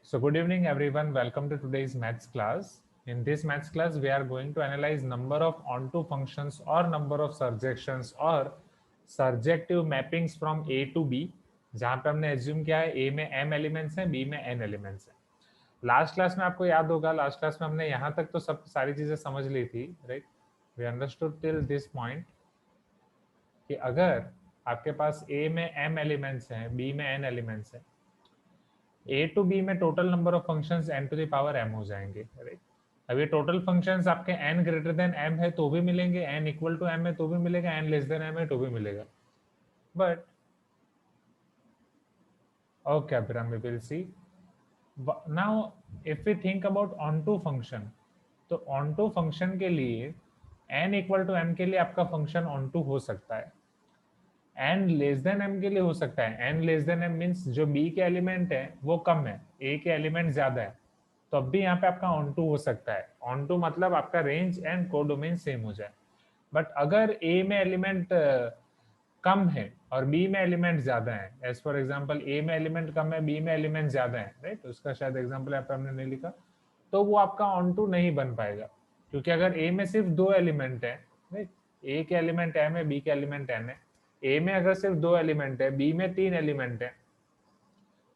So good evening everyone, welcome to today's maths class. In this maths class we are going to analyze number of onto functions or number of surjections or surjective mappings from A to B, जहाँ पे हमने assume किया है A में m elements हैं, B में n elements हैं. Last class में आपको याद होगा, लास्ट क्लास में हमने यहाँ तक तो सब सारी चीजें समझ ली थी, right? We understood till this point कि अगर आपके पास A में m एलिमेंट्स हैं, B में n एलिमेंट्स हैं, A टू B में total number of functions n to the power m हो जाएंगे, राइट? अब ये टोटल फंक्शंस आपके n ग्रेटर देन m है तो भी मिलेंगे, n इक्वल टू m है तो भी मिलेगा, n लेस देन m है तो भी मिलेगा. But okay Abhiram, we will see. Now if we think about onto function, तो ऑन टू फंक्शन के लिए n इक्वल टू m के लिए आपका फंक्शन ऑन टू हो सकता है, n लेस देन m के लिए हो सकता है. n less than m means जो b के एलिमेंट है वो कम है, a के एलिमेंट ज्यादा है, तो अब भी यहाँ पे आपका ऑन टू हो सकता है. ऑन टू मतलब आपका रेंज एंड कोडोमेन सेम हो जाए. बट अगर a में एलिमेंट कम है और b में एलिमेंट ज्यादा है, एज फॉर एग्जांपल a में एलिमेंट कम है, b में एलिमेंट ज्यादा है, राइट? उसका शायद एग्जांपल यहाँ पे हमने नहीं लिखा, तो वो आपका ऑन टू नहीं बन पाएगा. क्योंकि अगर a में सिर्फ दो एलिमेंट है, राइट? a के एलिमेंट m है, b के एलिमेंट n है. a में अगर सिर्फ दो एलिमेंट है, b में तीन एलिमेंट है,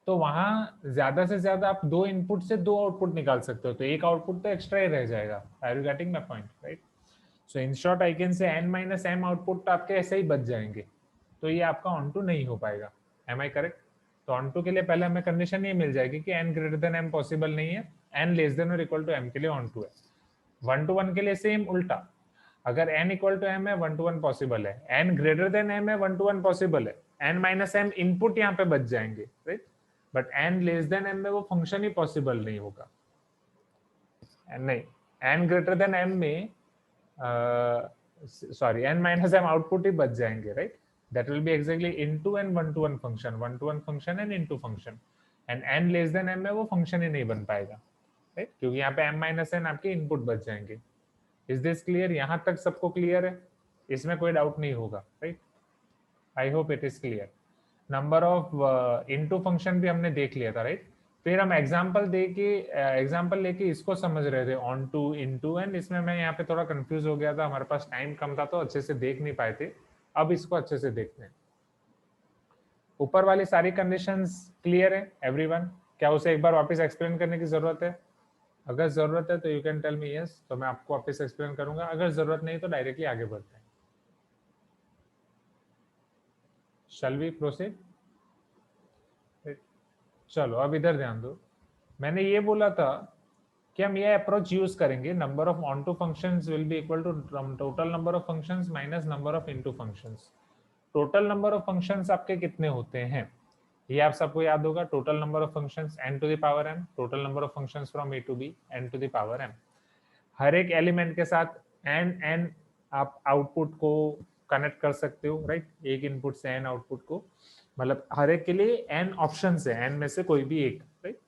तो वहां ज्यादा से ज्यादा आप दो इनपुट से दो आउटपुट निकाल सकते हो, तो एक आउटपुट तो एक्स्ट्रा ही रह जाएगा. Are you getting my point, right? So in short I can say n minus m output तो आपके ऐसे ही बच जाएंगे, तो ये आपका ऑन टू नहीं हो पाएगा. Am I correct? तो ऑन टू के लिए पहले हमें कंडीशन ये मिल जाएगी कि n greater than m possible नहीं है, n लेस देन और इक्वल टू m के लिए ऑन टू है. वन टू वन के लिए सेम उल्टा, अगर n इक्वल टू m है वन टू वन पॉसिबल है, n ग्रेटर देन m है वन टू वन पॉसिबल है, n माइनस m इनपुट यहाँ पे बच जाएंगे, right? But n less than m में वो फंक्शन ही पॉसिबल नहीं होगा. नहीं, n ग्रेटर देन m में sorry n minus m output ही बच जाएंगे, right? That will be exactly into and one to one function and into function. And n less than m में वो फंक्शन ही नहीं बन पाएगा, राइट? क्योंकि यहाँ पे m माइनस n आपके इनपुट बच जाएंगे. Is this clear? यहाँ तक सबको क्लियर है? इसमें कोई डाउट नहीं होगा, right? I hope it is clear. Number of into function भी हमने देख लिया था, राइट? फिर हम एग्जांपल लेके इसको समझ रहे थे, ऑन टू इनटू. एंड इसमें मैं यहाँ पे थोड़ा कंफ्यूज हो गया था, हमारे पास टाइम कम था तो अच्छे से देख नहीं पाए थे. अब इसको अच्छे से देखते हैं. ऊपर वाली सारी कंडीशंस क्लियर है एवरीवन? क्या उसे एक बार वापस एक्सप्लेन करने की जरूरत है? अगर जरूरत है तो you can tell me yes, तो मैं आपको वापस एक्सप्लेन करूंगा. अगर जरूरत नहीं तो डायरेक्टली आगे बढ़ते हैं. Shall we proceed? चलो अब इधर ध्यान दो. मैंने ये बोला था कि हम ये अप्रोच यूज करेंगे, number of onto functions will be equal to total number of functions minus number of into functions. Total number of functions आपके कितने होते हैं ये आप सबको याद होगा. Total number of functions n to the power m, total number of functions from a to b n to the power m. हर एक एलिमेंट के साथ n आप आउटपुट को कनेक्ट कर सकते हो, राइट? एक इनपुट से n आउटपुट को, मतलब हर एक के लिए n ऑप्शंस है, n में से कोई भी एक, राइट?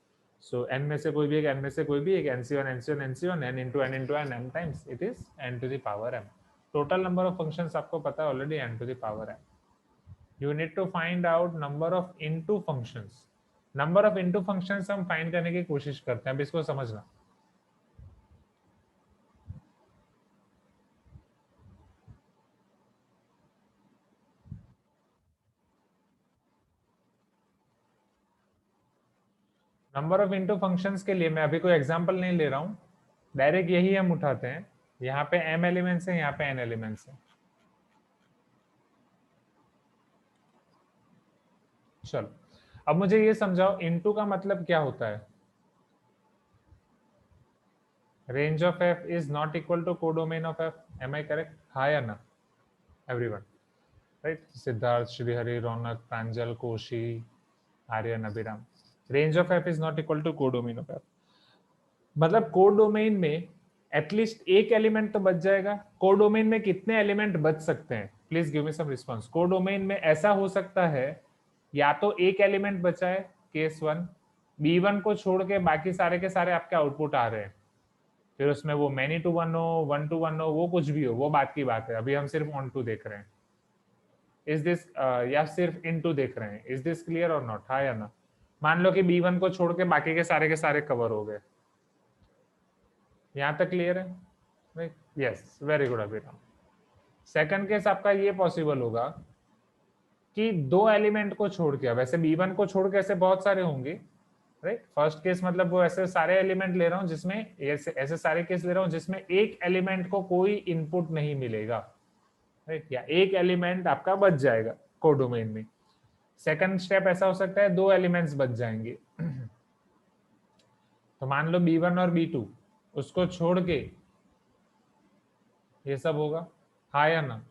सो n में से कोई भी एक, n में से कोई भी एक, nc1 nc1 nc1 n into n into n m times it is n to the power m. Total number of functions आपको पता है already, n to the power m. You need to find out number of into functions. Number of into functions हम find करने की कोशिश करते हैं. अब इसको समझना. नंबर ऑफ इनटू फंक्शंस के लिए मैं अभी कोई एग्जांपल नहीं ले रहा हूं, डायरेक्ट यही हम उठाते हैं. यहाँ पे m एलिमेंट्स है, यहाँ पे n एलिमेंट्स है. चलो अब मुझे ये समझाओ, इनटू का मतलब क्या होता है? Range of f is not equal to codomain of f. Am I correct? हाँ या ना everyone? Right? Siddharth, Shrihari, Raunak, Pranjal, Koshi, Aryan, Abhiram. Range of f is not equal to codomain of f. मतलब कोडोमेन में एटलीस्ट एक एलिमेंट तो बच जाएगा. कोडोमेन में कितने एलिमेंट बच सकते हैं? Please give me some response. Codomain में ऐसा हो सकता है या तो एक एलिमेंट बचा है, केस वन, B1 को छोड़ के बाकी सारे के सारे आपके आउटपुट आ रहे हैं. फिर उसमें वो मैनी टू वन हो, वन टू वन हो, वो कुछ भी हो, वो बात की बात है. अभी हम सिर्फ ऑन टू देख रहे हैं. इज दिस या सिर्फ इन टू देख रहे हैं? इज दिस क्लियर और नॉट? हाँ या ना? मान लो कि B1 को छोड़ के बाकी के सारे कवर हो गए। यहां तक क्लियर है? यस, वेरी गुड अभिराम। सेकंड केस आपका ये पॉसिबल होगा कि दो एलिमेंट को छोड़ के, वैसे B1 को छोड़ के ऐसे बहुत सारे होंगे, राइट। फर्स्ट केस मतलब वो ऐसे सारे एलिमेंट ले रहा हूं जिसमें ऐसे सारे केस ले रहा हूं जिसमें एक एलिमेंट को कोई इनपुट नहीं मिलेगा, राइट, या एक एलिमेंट आपका बच जाएगा कोडोमेन में। सेकंड स्टेप ऐसा हो सकता है दो एलिमेंट्स बच जाएंगे। तो मान लो B1 और B2, उसको छोड़ के ये सब होगा, हाँ या ना?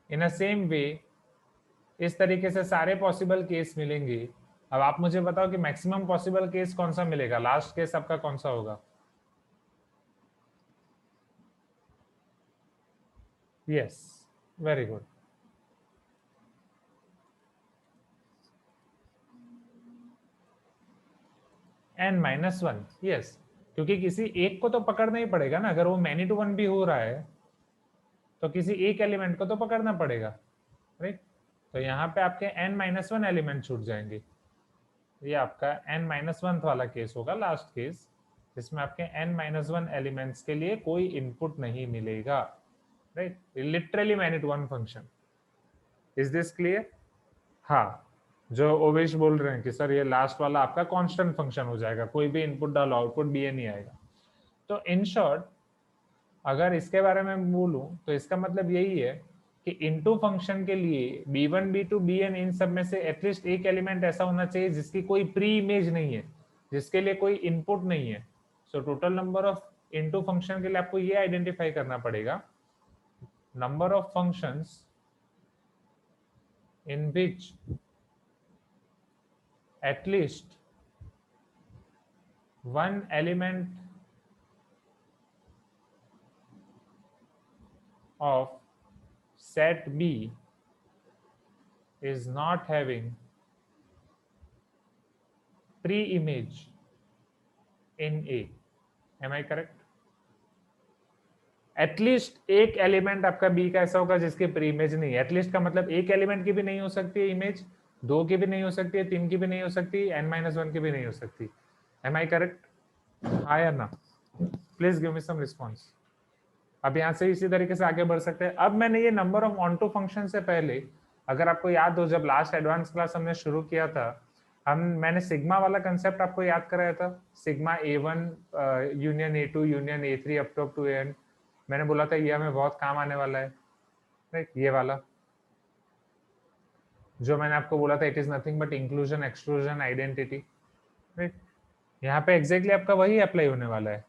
इन अ सेम वे इस तरीके से सारे पॉसिबल केस मिलेंगे। अब आप मुझे बताओ कि मैक्सिमम पॉसिबल केस कौन सा मिलेगा, लास्ट केस आपका कौन सा होगा? Yes, very good. n-1, yes, क्योंकि किसी एक को तो पकड़ना ही पड़ेगा ना। अगर वो मैनी टू वन भी हो रहा है तो किसी एक एलिमेंट को तो पकड़ना पड़ेगा, राइट। तो यहाँ पे आपके n-1 एलिमेंट छूट जाएंगे। ये आपका n-1 वाला केस होगा, लास्ट केस, जिसमें आपके n-1 एलिमेंट्स के लिए कोई इनपुट नहीं मिलेगा, right. Literally many to one function. Is this clear? हाँ, जो ओवेश बोल रहे हैं कि सर ये लास्ट वाला आपका कांस्टेंट फंक्शन हो जाएगा, कोई भी इनपुट डालो आउटपुट बी नहीं आएगा। तो इन शॉर्ट अगर इसके बारे में बोलूं तो इसका मतलब यही है कि इनटू फंक्शन के लिए b1 b2 bn इन सब में से एटलीस्ट एक एलिमेंट ऐसा होना चाहिए जिसकी कोई प्री इमेज नहीं है, जिसके लिए कोई इनपुट नहीं है। So total number of into function के लिए आपको ये आइडेंटिफाई करना पड़ेगा, number of functions in which at least one element of set B is not having pre-image in A. Am I correct? At least एक एलिमेंट आपका बी का ऐसा होगा जिसकी प्री इमेज नहीं है। एटलीस्ट का मतलब एक एलिमेंट की भी नहीं हो सकती है इमेज, दो की भी नहीं हो सकती है, तीन की भी नहीं हो सकती, n-1 की भी नहीं हो सकती। Am I correct? हाँ या ना? Please give me some response. अब यहाँ से इसी तरीके से आगे बढ़ सकते हैं। अब मैंने ये number of onto function से पहले, अगर आपको याद हो, जब लास्ट एडवांस क्लास हमने शुरू किया था, मैंने सिग्मा वाला कंसेप्ट आपको याद कराया था, sigma A1 union A2 union A3 up to N. मैंने बोला था ये हमें बहुत काम आने वाला है, राइट। ये वाला जो मैंने आपको बोला था, it is nothing but inclusion exclusion identity, right. यहाँ पे एग्जैक्टली आपका वही अप्लाई होने वाला है।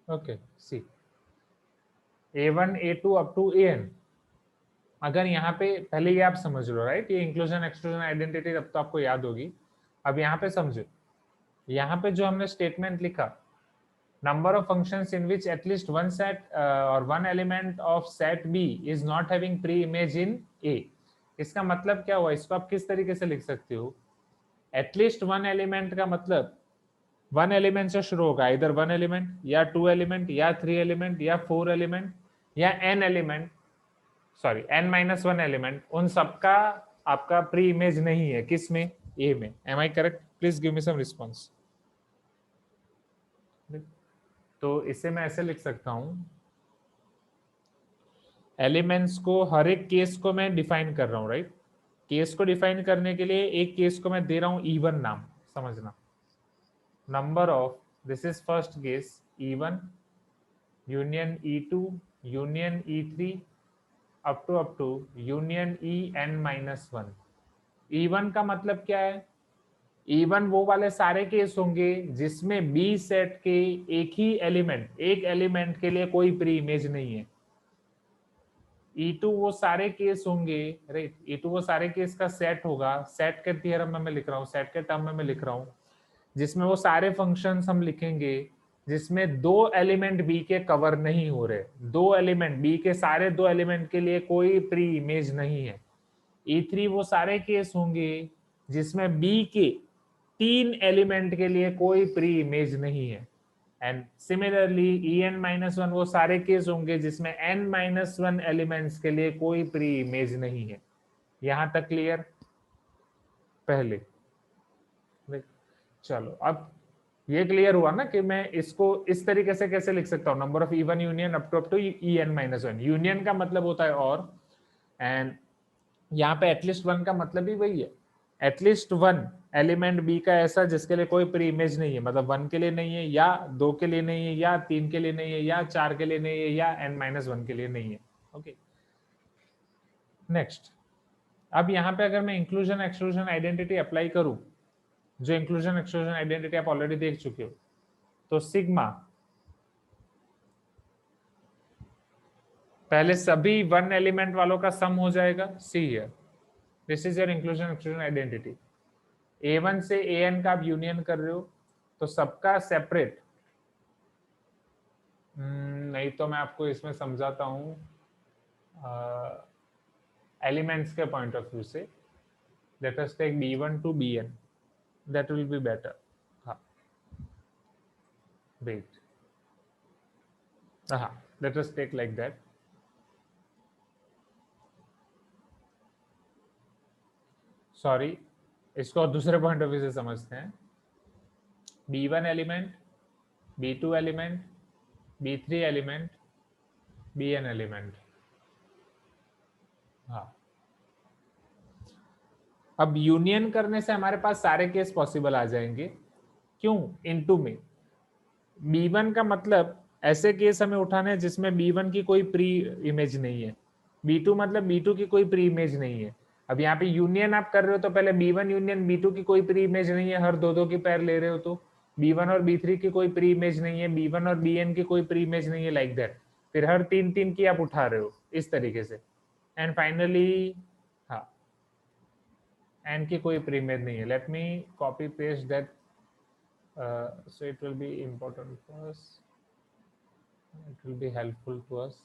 Okay, see A1 A2 up to AN। अगर यहाँ पे पहले ये आप समझ लो, राइट, ये इंक्लूजन एक्सक्लूजन आइडेंटिटी अब तो आपको याद होगी। अब यहाँ पे समझो, यहाँ पे जो हमने स्टेटमेंट लिखा, number of functions in which at least one set or one element of set B is not having pre-image in A, इसका मतलब क्या हुआ? इसको आप किस तरीके से लिख सकते हो? एटलीस्ट वन एलिमेंट का मतलब वन एलिमेंट से शुरू होगा, इधर वन एलिमेंट या टू एलिमेंट या थ्री एलिमेंट या फोर एलिमेंट या an element, sorry n-1 element, उन सबका आपका प्री इमेज नहीं है किसमें? ए में। Am I correct? Please give me some response. तो इसे मैं ऐसे लिख सकता हूं, एलिमेंट्स को, हर एक केस को मैं डिफाइन कर रहा हूं, राइट। केस को डिफाइन करने के लिए एक केस को मैं दे रहा हूं E1 नाम, समझना। Number of, this is first case, E1 union E2 union E3 up to union En-1। E1 का मतलब क्या है? E1 वो वाले सारे केस होंगे जिसमें बी सेट के एक ही एलिमेंट, एक एलिमेंट के लिए कोई प्री इमेज नहीं है। E2 वो सारे केस होंगे, राइट, E2 वो सारे केस का सेट होगा। सेट के थ्योरम में मैं लिख रहा हूँ, सेट के टर्म में मैं लिख रहा हूँ, जिसमें वो सारे फंक्शंस हम लिखेंगे जिसमें दो एलिमेंट बी के कवर नहीं हो रहे, दो एलिमेंट बी के, सारे दो एलिमेंट के लिए कोई प्री इमेज नहीं है। E3 वो सारे केस होंगे जिसमें बी के तीन एलिमेंट के लिए कोई प्री इमेज नहीं है। एंड सिमिलरली En-1 वो सारे केस होंगे जिसमें n-1 एलिमेंट्स के लिए कोई प्री इमेज नहीं है। यहां तक क्लियर? पहले चलो अब ये क्लियर हुआ ना कि मैं इसको इस तरीके से कैसे लिख सकता हूँ, number of E one union up to En-1। Union का मतलब होता है और, एंड यहाँ पे एटलीस्ट वन का मतलब ही वही है, एटलीस्ट वन एलिमेंट बी का ऐसा जिसके लिए कोई प्री इमेज नहीं है, मतलब 1 के लिए नहीं है, या 2 के लिए नहीं है, या 3 के लिए नहीं है, या 4 के लिए नहीं है, या n-1 के लिए नहीं है। Okay, next. अब यहाँ पे अगर मैं इंक्लूजन एक्सक्लूजन आइडेंटिटी अप्लाई करूं, जो इंक्लूजन एक्सक्लूजन आइडेंटिटी आप ऑलरेडी देख चुके हो, तो सिग्मा पहले सभी 1 एलिमेंट वालों का सम हो जाएगा। See here, this is your inclusion exclusion identity. A1 से AN का आप यूनियन कर रहे हो तो सबका सेपरेट, नहीं तो मैं आपको इसमें समझाता हूं एलिमेंट्स के पॉइंट ऑफ व्यू से। Let us take B1 to BN, that will be better. हाँ, वेट, हाँ, let us take like that. Sorry, इसको दूसरे पॉइंट ऑफ व्यू से समझते हैं। B1 element, B2 element, B3 element, BN element. हाँ, अब यूनियन करने से हमारे पास सारे केस पॉसिबल आ जाएंगे। क्यों? इनटू में B1 का मतलब ऐसे केस हमें उठाने हैं जिसमें B1 की कोई प्री इमेज नहीं है, B2 मतलब B2 की कोई प्री इमेज नहीं है। अब यहाँ पे यूनियन आप कर रहे हो तो पहले B1 यूनियन B2 की कोई प्री इमेज नहीं है, हर दो की पैर ले रहे हो तो B1 और B3 की कोई प्री इमेज नहीं है, B1 और BN की कोई प्री इमेज नहीं है, लाइक दैट। फिर हर तीन की आप उठा रहे हो इस तरीके से, एंड फाइनली हाँ, एन की कोई प्री इमेज नहीं है। Let me copy paste that, so it will be important for us, it will be helpful to us.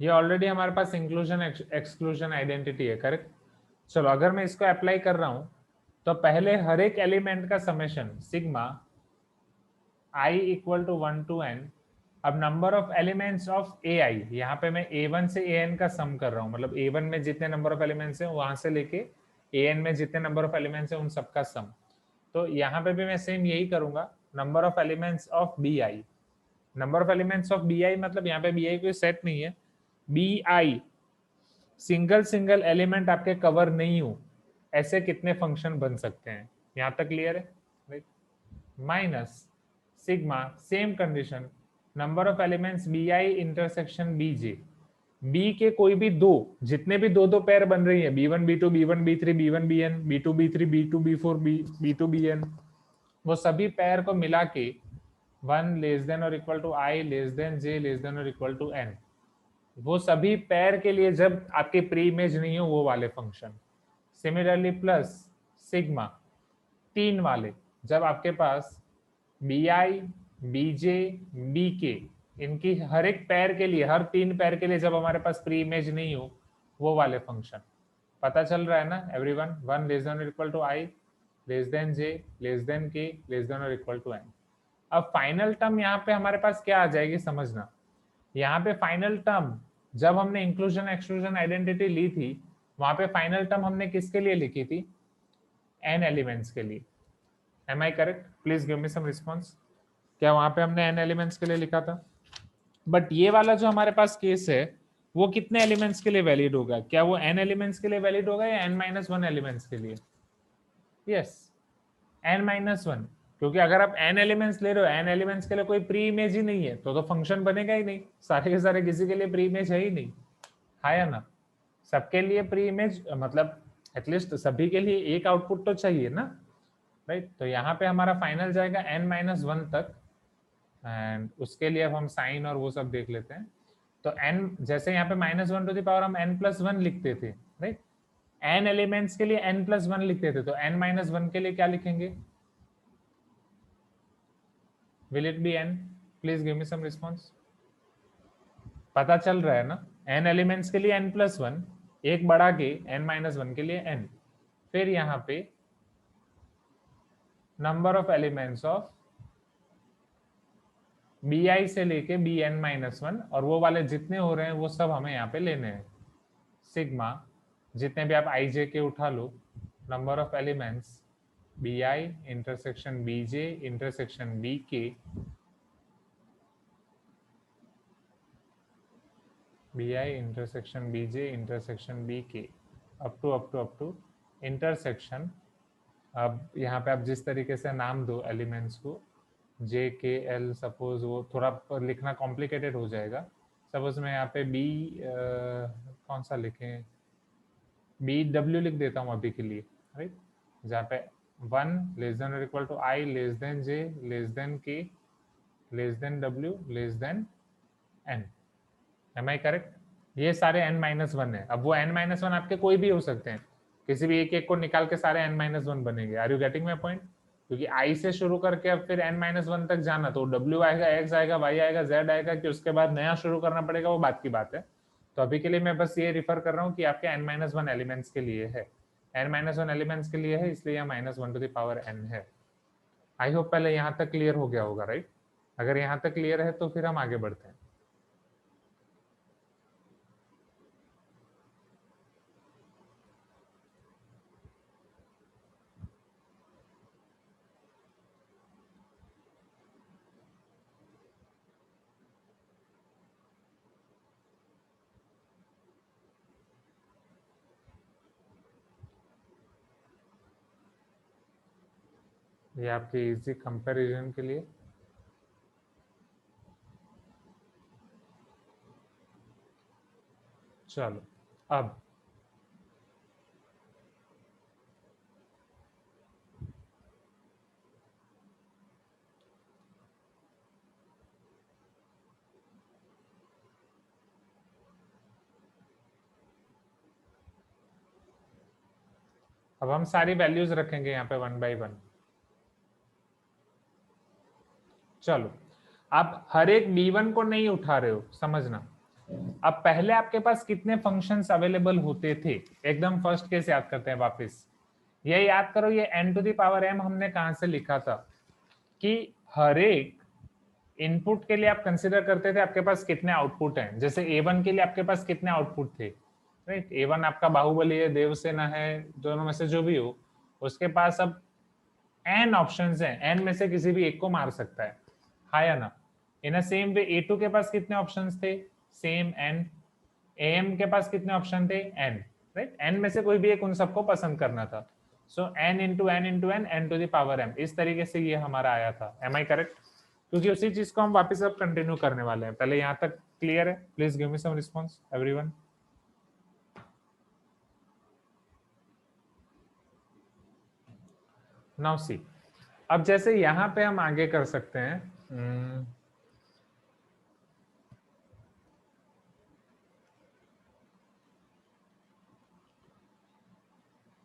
ये ऑलरेडी हमारे पास इंक्लूजन एक्सक्लूजन आइडेंटिटी है, करेक्ट। चलो अगर मैं इसको अप्लाई कर रहा हूं तो पहले हर एक एलिमेंट का summation sigma I equal to 1 to n। अब number of elements of AI, यहाँ पे मैं A1 से AN का सम कर रहा हूँ, मतलब A1 में जितने नंबर ऑफ एलिमेंट्स हैं वहां से लेके AN में जितने नंबर ऑफ एलिमेंट्स हैं उन सबका सम। तो यहाँ पे भी मैं सेम यही करूंगा, number of elements of BI। Number of elements of BI मतलब यहाँ पे BI कोई सेट नहीं है, BI सिंगल सिंगल एलिमेंट आपके कवर नहीं हो ऐसे कितने फंक्शन बन सकते हैं। यहां तक क्लियर है? Minus sigma same condition, number of elements BI intersection BJ, B के कोई भी दो, जितने भी दो पैर बन रही है B1 B2 B1 B3 B1 BN B2 B3 B2 B4 B2 BN, वो सभी पैर को मिला के 1 लेस देन और equal to I less than J less than और इक्वल टू N, वो सभी पैर के लिए जब आपके प्री इमेज नहीं हो वो वाले फंक्शन। सिमिलरली प्लस सिग्मा 3 वाले, जब आपके पास BI BJ BK इनकी हर एक पैर के लिए, हर 3 पैर के लिए जब हमारे पास प्री इमेज नहीं हो वो वाले फंक्शन। पता चल रहा है ना एवरीवन? 1 लेस देन और equal to I less than J less than K less than और इक्वल टू N। अब फाइनल टर्म यहाँ पे हमारे पास क्या आ जाएगी समझना। यहाँ पे फाइनल टर्म जब हमने इंक्लूजन एक्सक्लूजन आइडेंटिटी ली थी, वहां पे फाइनल टर्म हमने किसके लिए लिखी थी? n एलिमेंट्स के लिए। Am I correct? Please give me some response. क्या वहां पे हमने n एलिमेंट्स के लिए लिखा था? बट ये वाला जो हमारे पास केस है वो कितने एलिमेंट्स के लिए वैलिड होगा? क्या वो n एलिमेंट्स के लिए वैलिड होगा या n-1 एलिमेंट्स के लिए? यस, n-1, क्योंकि अगर आप n एलिमेंट्स ले रहे हो, n एलिमेंट्स के लिए कोई प्री इमेज ही नहीं है तो फंक्शन बनेगा ही नहीं, सारे के सारे किसी के लिए प्री इमेज है ही नहीं, है या ना? सबके लिए प्री इमेज मतलब एटलीस्ट सभी के लिए एक आउटपुट तो चाहिए ना, राइट। तो यहाँ पे हमारा फाइनल जाएगा n-1 तक, एंड उसके लिए अब हम साइन और वो सब देख लेते हैं। तो n जैसे यहाँ पे -1 टू द पावर हम n+1 लिखते थे, राइट। n एलिमेंट्स के लिए n+1 लिखते थे, तो n-1 के लिए क्या लिखेंगे? Will it be n? Please give me some response. पता चल रहा है ना, n एलिमेंट्स के लिए n+1, एक बढ़ा के n-1 के लिए n, फिर यहाँ पे number of elements of bi से लेके bn-1, और वो वाले जितने हो रहे हैं वो सब हमें यहाँ पे लेने हैं। सिग्मा जितने भी आप ij के उठा लो, number of elements bi intersection bj intersection bk, bi intersection bj intersection bk, up to intersection. अब यहाँ पे आप जिस तरीके से नाम दो एलिमेंट्स को, जे के एल, सपोज वो थोड़ा लिखना कॉम्प्लिकेटेड हो जाएगा। सपोज मैं यहाँ पे बी कौन सा लिखें, बी डब्ल्यू लिख देता हूँ अभी के लिए, राइट, जहाँ पे 1 लेस देन और equal to I less than J less than K less than W less than N. Am I correct? ये सारे n-1 है। अब वो n-1 आपके कोई भी हो सकते हैं, किसी भी एक को निकाल के सारे n-1 बनेंगे। Are you getting my point? क्योंकि i से शुरू करके अब फिर n-1 तक जाना, तो w आएगा, x आएगा, y आएगा, z आएगा, कि उसके बाद नया शुरू करना पड़ेगा, वो बात की बात है। तो अभी के लिए मैं बस ये रिफर कर रहा हूँ कि आपके n-1 एलिमेंट्स के लिए है, n-1 एलिमेंट्स के लिए है, इसलिए यह -1n है। आई होप पहले यहाँ तक क्लियर हो गया होगा, राइट? अगर यहाँ तक क्लियर है तो फिर हम आगे बढ़ते हैं। ये आपके इजी कंपैरिजन के लिए। चलो अब हम सारी वैल्यूज रखेंगे यहाँ पे 1 by 1। चलो आप हर एक b1 को नहीं उठा रहे हो, समझना। अब पहले आपके पास कितने फंक्शंस अवेलेबल होते थे, एकदम फर्स्ट केस याद करते हैं वापस। ये याद करो, ये n⁻m हमने कहां से लिखा था, कि हर एक इनपुट के लिए आप कंसिडर करते थे आपके पास कितने आउटपुट हैं। जैसे a1 के लिए आपके पास कितने आउटपुट थे, राइट? a1 आपका बाहुबली है, देवसेना है, दोनों में से जो भी हो, उसके पास अब n ऑप्शंस हैं, n में से किसी भी एक को मार सकता है, हाँ या ना? इन अ सेम वे a2 के पास कितने ऑप्शंस थे, सेम n। am के पास कितने ऑप्शन थे, n, राइट? n में से कोई भी एक उन सबको पसंद करना था। So n into N into N, n⁻m, इस तरीके से ये हमारा आया था। Am I correct? क्योंकि उसी चीज को हम वापस अब कंटिन्यू करने वाले हैं। पहले यहाँ तक क्लियर है? Please give me some response everyone. Now see, अब जैसे यहाँ पे हम आगे कर सकते हैं,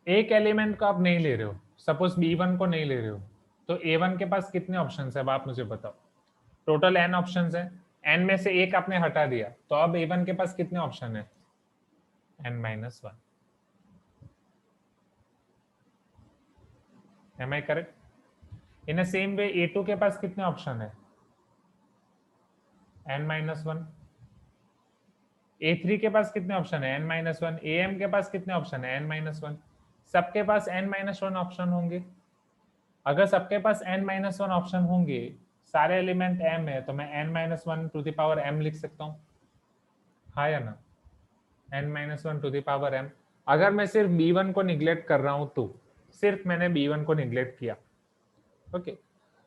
एक एलिमेंट को आप नहीं ले रहे हो, सपोज b1 को नहीं ले रहे हो, तो a1 के पास कितने ऑप्शंस है, अब आप मुझे बताओ। टोटल n ऑप्शंस है, n में से एक आपने हटा दिया, तो अब a1 के पास कितने ऑप्शन है, n-1। Am I correct? In the same way a2 के पास कितने ऑप्शन है, n-1। a3 के पास कितने ऑप्शन है, n-1। am के पास कितने ऑप्शन है, n-1। सबके पास n-1 ऑप्शन होंगे। अगर सबके पास n-1 ऑप्शन होंगे, सारे एलिमेंट m है, तो मैं n-1 लिख सकता हूँ, हाँ या ना? n-1 अगर मैं सिर्फ b1 को निग्लेक्ट कर रहा हूं, तो सिर्फ मैंने b1 को निग्लेक्ट किया, ओके।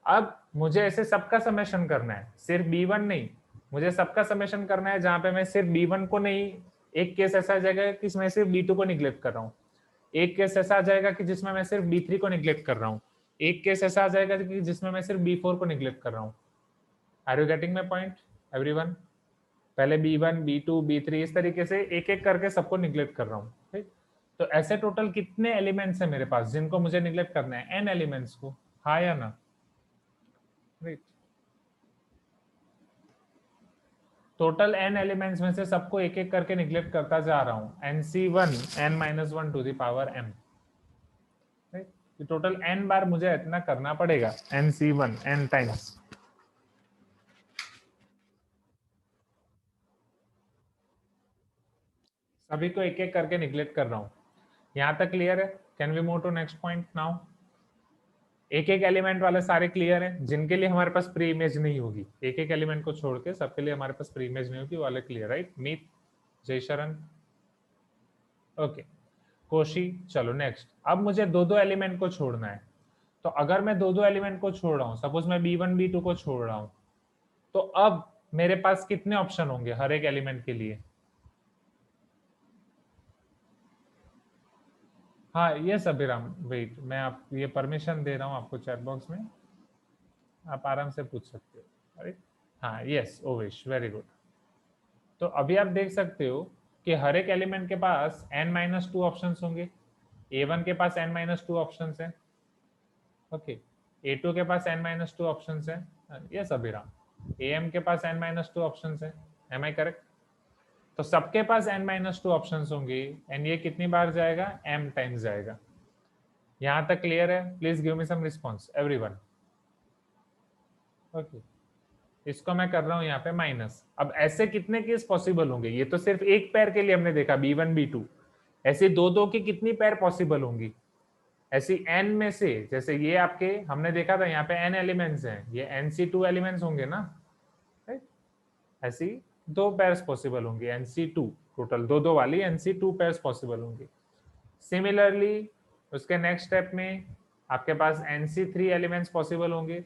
अब मुझे ऐसे सबका समेशन करना है, सिर्फ b1 नहीं, मुझे सबका समेशन करना है, जहां पे मैं सिर्फ b1 को नहीं, एक केस ऐसा आ जाएगा कि मैं सिर्फ b2 को निग्लेक्ट कर रहा हूँ, एक केस ऐसा आ जाएगा कि जिसमें मैं सिर्फ b3 को निग्लेक्ट कर रहा हूँ, एक केस ऐसा आ जाएगा कि जिसमें मैं सिर्फ b4 को निग्लेक्ट कर रहा हूँ। Are you getting my point everyone? पहले b1 b2 b3 इस तरीके से एक एक करके सबको निग्लेक्ट कर रहा हूँ, ठीक। तो ऐसे टोटल कितने एलिमेंट्स है मेरे पास जिनको मुझे निगलेक्ट करना है? n एलिमेंट्स को, हाँ या ना? राइट, टोटल n एलिमेंट्स में से सबको एक एक करके निगलेक्ट करता जा रहा हूं, nc1 n-1 to the power m। Total n बार मुझे इतना करना पड़ेगा, nc1 n टाइम्स। सभी को एक एक करके निगलेक्ट कर रहा हूं। यहां तक क्लियर है? Can we move to next point now? एक एक एलिमेंट वाले सारे क्लियर हैं? जिनके लिए हमारे पास प्री इमेज नहीं होगी, एक एक एलिमेंट को छोड़ के सबके लिए हमारे पास प्री इमेज नहीं होगी, वाले क्लियर, राइट? मीत, जय शरण, ओके, कोशी। चलो नेक्स्ट, अब मुझे दो दो एलिमेंट को छोड़ना है। तो अगर मैं दो दो एलिमेंट को छोड़ रहा हूं, सपोज मैं b1 b2 को छोड़ रहा हूं, तो अब मेरे पास कितने ऑप्शन होंगे हर एक एलिमेंट के लिए? हाँ यस अभिराम, वेट, मैं आप ये परमिशन दे रहा हूँ आपको चैट बॉक्स में, आप आराम से पूछ सकते हो, राइट? हाँ यस ओवेश, वेरी गुड। तो अभी आप देख सकते हो कि हर एक एलिमेंट के पास n-2 ऑप्शंस होंगे। a1 के पास n-2 ऑप्शंस है, ओके। a2 के पास n-2 ऑप्शंस है, यस अभिराम। am के पास n-2 ऑप्शंस है, एम आई करेक्ट? तो सबके पास n-2 ऑप्शंस होंगे, एंड ये कितनी बार जाएगा? m टाइम्स जाएगा। यहां तक क्लियर है? Please give me some response everyone. Okay, इसको मैं कर रहा हूं यहाँ पे माइनस। अब ऐसे कितने केस पॉसिबल होंगे? ये तो सिर्फ एक पैर के लिए हमने देखा, b1 b2, ऐसे दो दो की कितनी पैर पॉसिबल होंगी? ऐसी n में से, जैसे ये आपके हमने देखा था यहाँ पे n एलिमेंट्स हैं, ये nc2 एलिमेंट्स होंगे ना, राइट? ऐसी दो पैर्स पॉसिबल होंगे, nc2, टोटल दो दो वाली nc2 पैर्स पॉसिबल होंगी। सिमिलरली उसके नेक्स्ट स्टेप में आपके पास nc3 एलिमेंट्स पॉसिबल होंगे,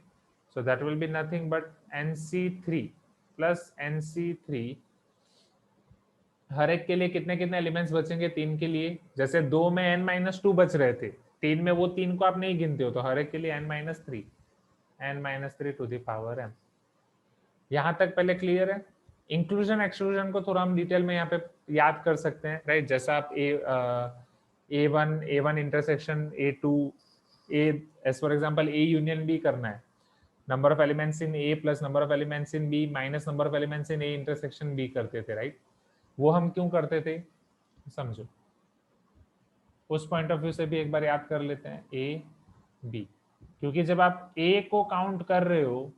so that will be nothing but nc3 plus nc3। हर एक के लिए कितने कितने एलिमेंट्स बचेंगे? तीन के लिए। जैसे दो में n-2 बच रहे थे, तीन में वो तीन को आप नहीं गिनते हो, तो हर एक के लिए n-3 to the power m। यहां तक पहले क्लियर है? इंक्लूजन एक्सक्लूजन को थोड़ा हम डिटेल में यहाँ पे याद कर सकते हैं, राइट? जैसा आप a1 intersection a2 a, as for example a union b करना है, number of elements in a plus number of elements in b minus number of elements in a intersection b करते थे, राइट? वो हम क्यों करते थे, समझो। उस पॉइंट ऑफ व्यू से भी एक बार याद कर लेते हैं, a b, क्योंकि जब आप a को काउंट कर रहे हो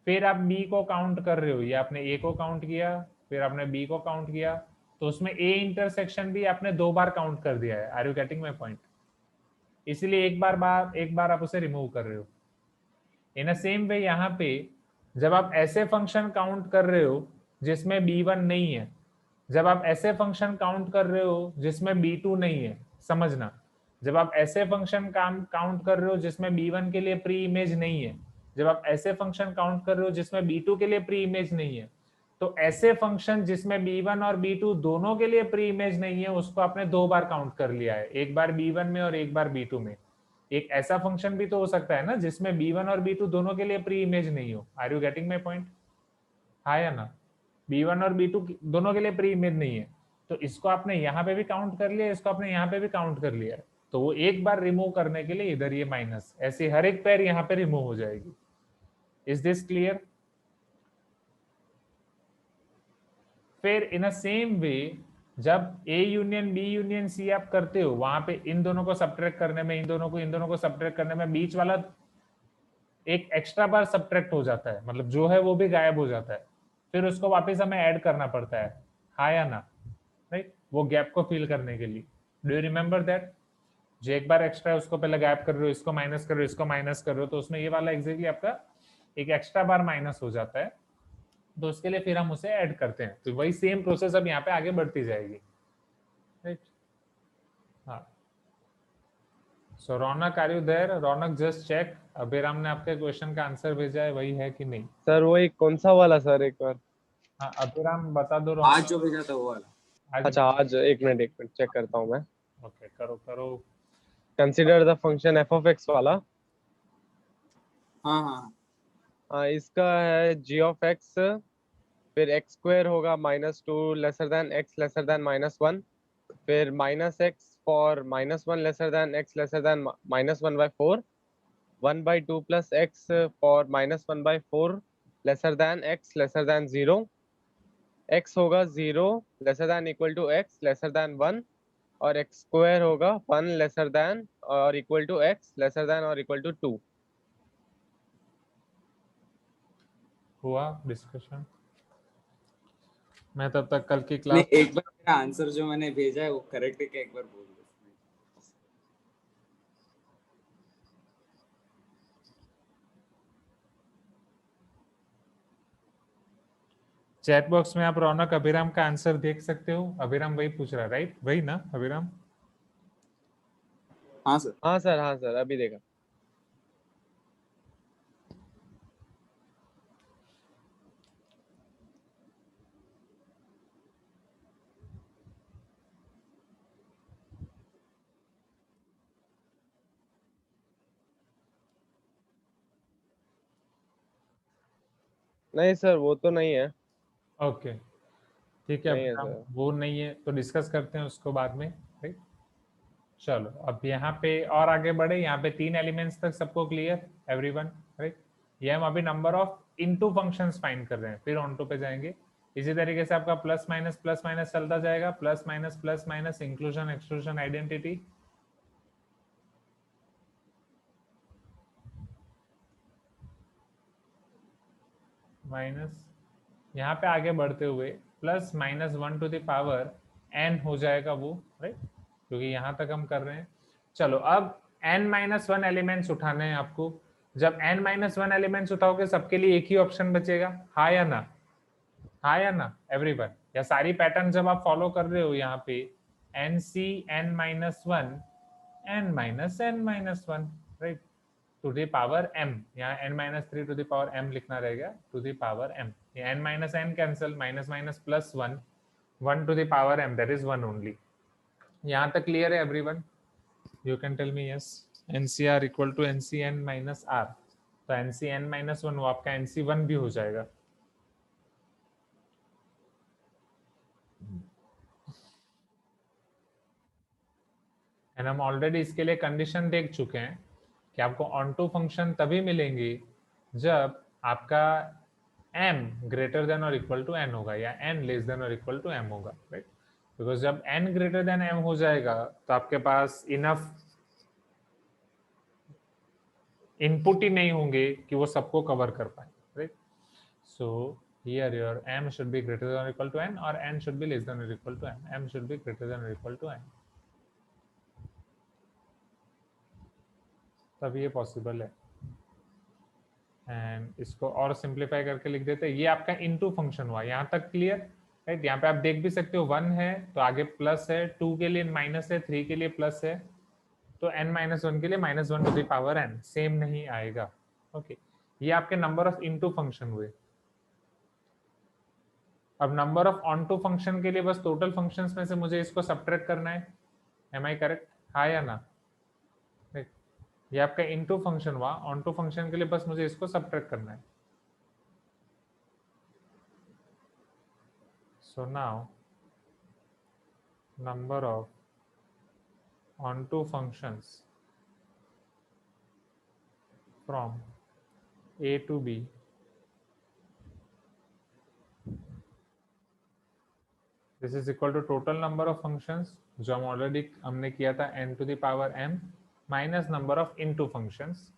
फिर आप b को काउंट कर रहे हो, ये आपने a को काउंट किया फिर आपने b को काउंट किया, तो उसमें a इंटरसेक्शन भी आपने दो बार काउंट कर दिया है। Are you getting my point? इसलिए एक बार आप उसे रिमूव कर रहे हो। इन अ सेम वे यहाँ पे जब आप ऐसे फंक्शन काउंट कर रहे हो जिसमें b1 नहीं है, जब आप ऐसे फंक्शन काउंट कर रहे हो जिसमें b2 नहीं है, समझना, जब आप ऐसे फंक्शन काउंट कर रहे हो जिसमें b1 के लिए प्री इमेज नहीं है, जब आप ऐसे फंक्शन काउंट कर रहे हो जिसमें b2 के लिए प्री इमेज नहीं है, तो ऐसे फंक्शन जिसमें b1 और b2 दोनों के लिए प्री इमेज नहीं है, उसको आपने दो बार काउंट कर लिया है, एक बार b1 में और एक बार b2 में। एक ऐसा फंक्शन भी तो हो सकता है ना जिसमें b1 और b2 दोनों के लिए प्री इमेज नहीं हो। Are you getting my point? हाँ या ना? b1 और b2 दोनों के लिए प्री इमेज नहीं है, तो इसको आपने यहाँ पे भी काउंट कर लिया, इसको आपने यहाँ पे भी काउंट कर लिया, तो वो एक बार रिमूव करने के लिए इधर ये माइनस, ऐसे हर एक पैर यहाँ पे रिमूव हो जाएगी। Is this clear? फिर इन अ सेम वे जब a union b union c आप करते हो, वहां पे इन दोनों को सब्ट्रैक्ट करने में, इन दोनों को सब्ट्रैक्ट करने में बीच वाला एक एक्स्ट्रा बार सब्ट्रैक्ट हो जाता है, मतलब जो है वो भी गायब हो जाता है, फिर उसको वापस हमें ऐड करना पड़ता है, हाँ या ना? राइट, वो गैप को फिल करने के लिए। Do you remember that? जो एक बार एक्स्ट्रा है उसको पहले गैप कर रहे हो, इसको माइनस कर रहे हो, इसको माइनस कर रहे हो, तो उसमें ये वाला एग्जैक्टली आपका एक एक्स्ट्रा बार माइनस हो जाता है, तो उसके लिए फिर हम उसे ऐड करते हैं, तो वही सेम प्रोसेस अब यहाँ पे आगे बढ़ती जाएगी, राइट? हाँ, so Raunak are you there? Raunak just check, Abhiram ने आपके क्वेश्चन का आंसर भेजा है, वही है कि नहीं? सर वही कौन सा वाला सर, एक बार? हाँ अभिराम बता दो। आज जो भेजा था वो वाला। अच्छा आज, एक मिनट चेक करता हूँ मैं। ओके, करो। Consider the function f of x वाला। हाँ इसका है g of x, फिर x स्क्वायर होगा -2 lesser than x lesser than -1, फिर -x for -1 lesser than x lesser than -1/4, 1/2 plus x for -1/4 lesser than x lesser than 0, x होगा 0 lesser than equal to x lesser than 1, और x square होगा 1 lesser than or equal to x lesser than or equal to 2. हुआ discussion? मैं तब तक कल की नहीं, क्लास एक बार मेरा आंसर जो मैंने भेजा है वो करेक्ट है क्या, एक बार बोल दो. चैट बॉक्स में आप रौनक अभिराम का आंसर देख सकते हो. अभिराम वही पूछ रहा है, राइट? वही ना अभिराम? हाँ सर. हाँ सर अभी देखा. नहीं सर वो तो नहीं है. ओके ठीक है नहीं है अभिराम, सर. वो नहीं है तो डिस्कस करते हैं उसको बाद में, राइट? चलो अब यहाँ पे और आगे बढ़े. यहाँ पे 3 एलिमेंट्स तक सबको क्लियर, एवरीवन, राइट? ये हम अभी number of into functions find कर रहे हैं, फिर ऑन टू पे जाएंगे. इसी तरीके से आपका प्लस माइनस चलता जाएगा, plus minus inclusion exclusion identity. Minus यहाँ पे आगे बढ़ते हुए plus -1 to the power n हो जाएगा वो, राइट? क्योंकि यहाँ तक हम कर रहे हैं. चलो अब n-1 एलिमेंट्स उठाने हैं आपको. जब n-1 एलिमेंट्स उठाओगे सबके लिए एक ही ऑप्शन बचेगा, हाँ या ना? हाँ या ना एवरीवन? या सारी पैटर्न जब आप फॉलो कर रहे हो यहाँ पे n-1 n-1, right? To the power m, यहाँ n-3 to the power m लिखना रहेगा, to the power m. n-n cancel, minus minus plus 1, 1 to the power m, that is 1 only. यहाँ तक क्लियर है everyone? You can tell me yes. ncr equal to ncn minus r, तो ncn-1 वो आपका nc1 भी हो जाएगा. And हम ऑलरेडी इसके लिए कंडीशन देख चुके हैं कि आपको ऑन टू फंक्शन तभी मिलेंगे जब आपका m ग्रेटर देन और इक्वल टू n होगा, या n लेस देन और इक्वल टू m होगा, राइट? बिकॉज जब n ग्रेटर देन m हो जाएगा तो आपके पास इनफ इनपुट ही नहीं होंगे कि वो सबको कवर कर पाए, right? So here your m should be greater than or equal to n, or n should be less than or equal to m. m should be greater than or equal to n. तब ये possible है. And इसको और simplify करके लिख देते हैं. ये आपका इनटू फंक्शन हुआ. यहाँ तक क्लियर, राइट? यहाँ पे आप देख भी सकते हो 1 है तो आगे प्लस है, 2 के लिए माइनस है, 3 के लिए प्लस है, तो n-1 के लिए -1 to the power n same नहीं आएगा. ओके ये आपके नंबर ऑफ इनटू फंक्शन हुए. अब number of onto function के लिए बस टोटल फंक्शंस में से मुझे इसको सब्ट्रैक्ट करना है. Am I correct? हाँ या ना? ये आपका इनटू फंक्शन हुआ. ऑन टू फंक्शन के लिए बस मुझे इसको सब्ट्रैक्ट करना है. So now number of onto functions from a to b this is equal to total number of functions जो हम ऑलरेडी हमने किया था n to the power m minus number of into functions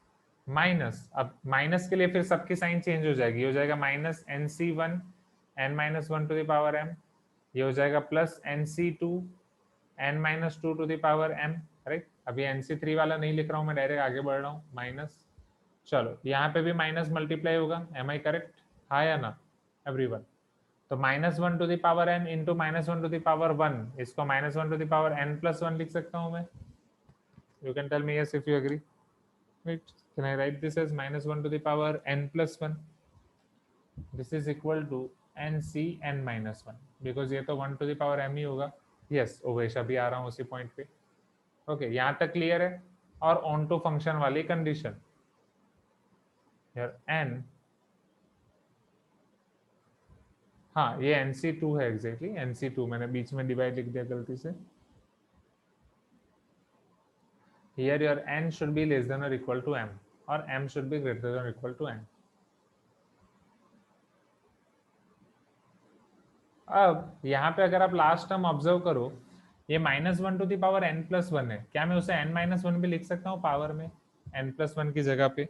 minus. अब minus के लिए फिर सबकी साइन चेंज हो जाएगी, हो जाएगा minus nc1 n-1 to the power m, ये हो जाएगा plus nc2 n-2 to the power m, right? अभी nc3 वाला नहीं लिख रहा हूँ मैं, डायरेक्ट आगे बढ़ रहा हूँ. माइनस, चलो यहाँ पे भी माइनस मल्टीप्लाई होगा. Am I correct? हाँ या ना एवरीवन? तो -1 to the power n into -1 to the power 1, इसको -1 टू द पावर n+1 लिख सकता हूँ मैं. You can tell me yes if you agree, right? Can I write this as -1 to the power n+1? This is equal to ncn-1, because ये तो 1 to the power m ही होगा. Yes Owais, अभी आ रहा हूँ उसी पॉइंट पे. ओके यहाँ तक क्लियर है? और ऑन टू फंक्शन वाली कंडीशन, n, हाँ ये nc2 है एग्जैक्टली. nc2 मैंने बीच में डिवाइड लिख दिया गलती से. here your n should be less than or equal to m or m should be greater than or equal to n. अब यहाँ पे अगर आप लास्ट टर्म ऑब्जर्व करो, ये -1 टू द पावर n+1 है, क्या मैं उसे n-1 भी लिख सकता हूँ पावर में n+1 की जगह पे?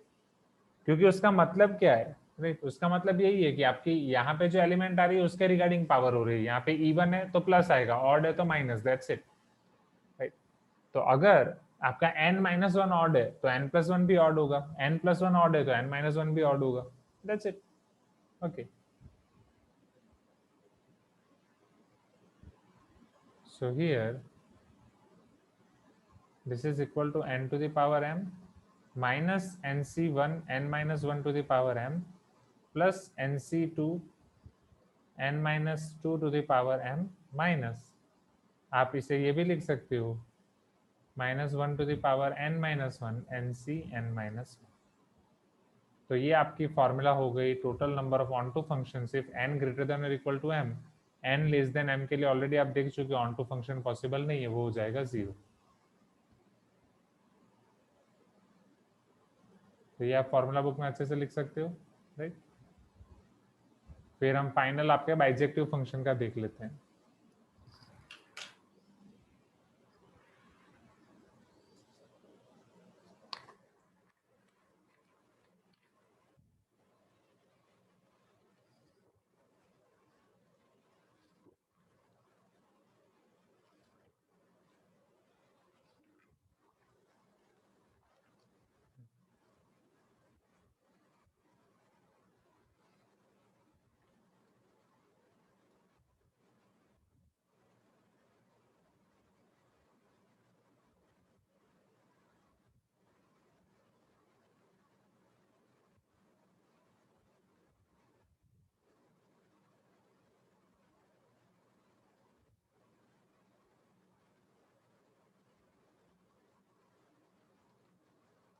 क्योंकि उसका मतलब क्या है, राइट? उसका मतलब यही है कि आपकी यहाँ पे जो एलिमेंट आ रही है उसके रिगार्डिंग पावर हो रही है, यहाँ पे इवन है तो प्लस आएगा, ऑड है तो माइनस, दैट्स इट, राइट? तो अगर आपका n-1 ऑड है तो n+1 भी ऑड होगा, n+1 ऑड है तो n-1 भी ऑड होगा, that's it. Okay, so here this is equal to n to the power m minus nc1 n-1 to the power m plus nc2 n-2 to the power m minus, आप इसे ये भी लिख सकते हो -1 to the power n-1 nc n-1. तो ये आपकी फॉर्मूला हो गई total number of onto functions if n greater than और equal to m. n less than m के लिए ऑलरेडी आप देख चुके ऑन टू फंक्शन पॉसिबल नहीं है, वो हो जाएगा 0. तो ये आप फॉर्मूला बुक में अच्छे से लिख सकते हो, राइट? फिर हम फाइनल आपके बाइजेक्टिव फंक्शन का देख लेते हैं.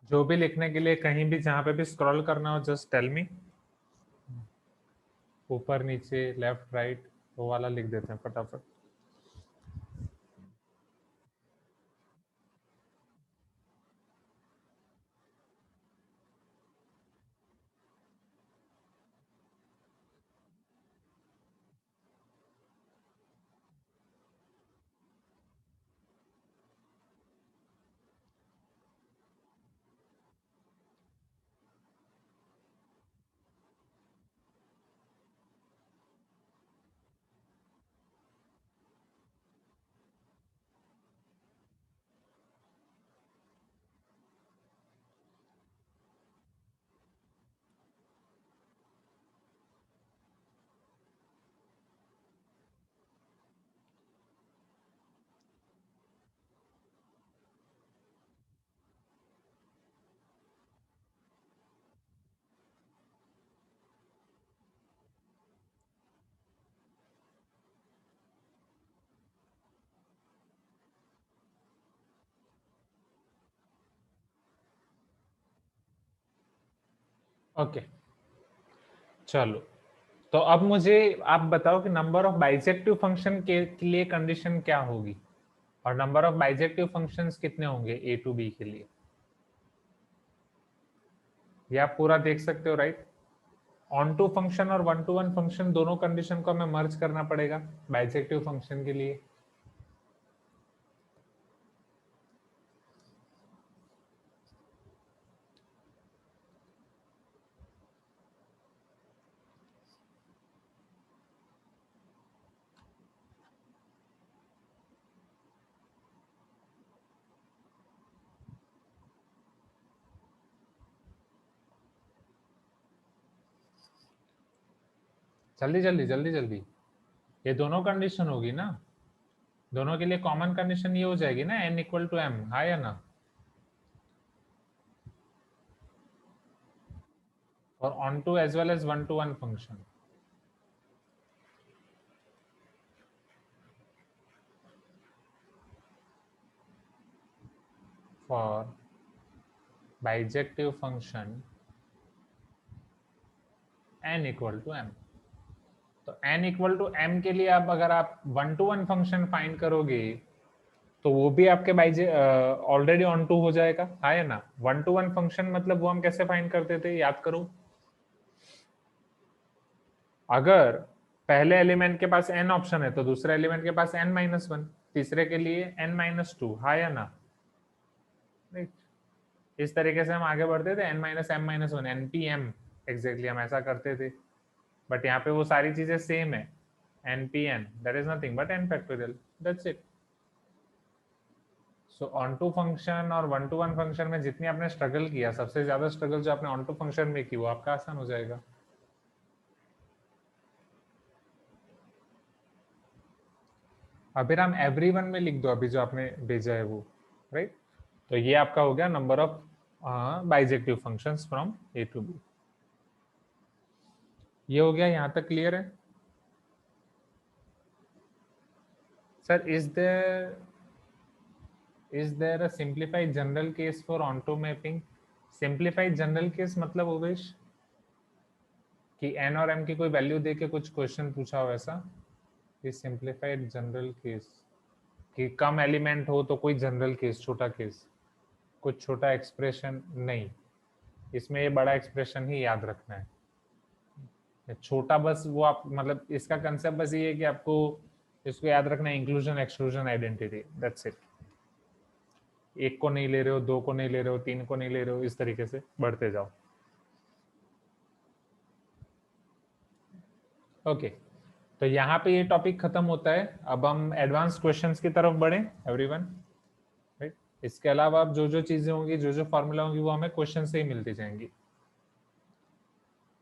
जो भी लिखने के लिए कहीं भी जहां पे भी स्क्रॉल करना हो जस्ट टेल मी, ऊपर नीचे लेफ्ट राइट वो वाला लिख देते हैं फटाफट. ओके, चलो. तो अब मुझे आप बताओ कि नंबर ऑफ बाइजेक्टिव फंक्शन के लिए कंडीशन क्या होगी और नंबर ऑफ बाइजेक्टिव फंक्शंस कितने होंगे ए टू बी के लिए? ये आप पूरा देख सकते हो, राइट? ऑन टू फंक्शन और 1 to 1 फंक्शन दोनों कंडीशन को हमें मर्ज करना पड़ेगा बाइजेक्टिव फंक्शन के लिए. जल्दी जल्दी जल्दी जल्दी, ये दोनों कंडीशन होगी ना, दोनों के लिए कॉमन कंडीशन ये हो जाएगी ना n इक्वल टू m, हाँ या ना? और onto as well as 1 to 1 function. For bijective function n equal to m. तो n इक्वल टू m के लिए अब अगर आप 1 to 1 फंक्शन फाइंड करोगे तो वो भी आपके बाई ऑलरेडी ऑन टू हो जाएगा, हाँ है ना। 1 to 1 फंक्शन मतलब वो हम कैसे फाइंड करते थे, याद करो। अगर पहले एलिमेंट के पास n ऑप्शन है तो दूसरे एलिमेंट के पास n-1, तीसरे के लिए n-2, हाँ या ना। राइट, इस तरीके से हम आगे बढ़ते थे, n-m-1, npm एग्जैक्टली हम ऐसा करते थे। बट यहाँ पे वो सारी चीजें सेम है, npn that is nothing but n factorial, that's it. So onto function और 1 to 1 फंक्शन में जितनी आपने स्ट्रगल किया, सबसे ज्यादा स्ट्रगल जो आपने ऑन टू फंक्शन में की वो आपका आसान हो जाएगा। अभिराम एवरीवन में लिख दो अभी जो आपने भेजा है वो, राइट। तो ये आपका हो गया number of bijective functions from A to B. ये हो गया, यहां तक क्लियर है sir? Is there a simplified general case for onto mapping? Simplified general case मतलब उवेश कि n और m की कोई वैल्यू दे के कुछ क्वेश्चन पूछा हो ऐसा? ये सिंप्लीफाइड जनरल केस कि कम एलिमेंट हो तो कोई जनरल केस, छोटा केस, कुछ छोटा एक्सप्रेशन नहीं, इसमें ये बड़ा एक्सप्रेशन ही याद रखना है। छोटा बस वो आप मतलब इसका कंसेप्ट बस ये है कि आपको इसको याद रखना है, inclusion exclusion identity, that's it. एक को नहीं ले रहे हो, दो को नहीं ले रहे हो, तीन को नहीं ले रहे हो, इस तरीके से बढ़ते जाओ। ओके, तो यहाँ पे ये टॉपिक खत्म होता है। अब हम एडवांस क्वेश्चंस की तरफ बढ़े एवरीवन, राइट। इसके अलावा अब जो जो चीजें होंगी, जो जो फॉर्मूला होंगी वो हमें क्वेश्चन से ही मिलती जाएंगी।